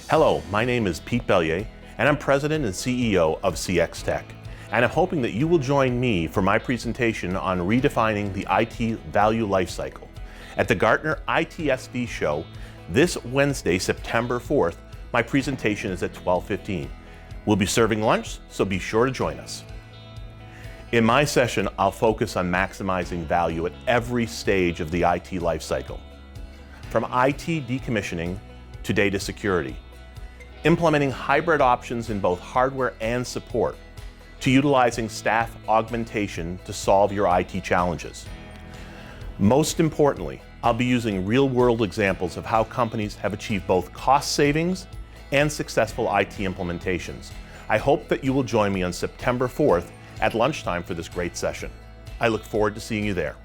Hello, my name is Pete Bellier, and I'm President and CEO of CXtec. And I'm hoping that you will join me for my presentation on redefining the IT value lifecycle at the Gartner ITSV show this Wednesday, September 4th. My presentation is at 12:15. We'll be serving lunch, so be sure to join us. In my session, I'll focus on maximizing value at every stage of the IT lifecycle, from IT decommissioning to data security, implementing hybrid options in both hardware and support, to utilizing staff augmentation to solve your IT challenges. Most importantly, I'll be using real-world examples of how companies have achieved both cost savings and successful IT implementations. I hope that you will join me on September 4th at lunchtime for this great session. I look forward to seeing you there.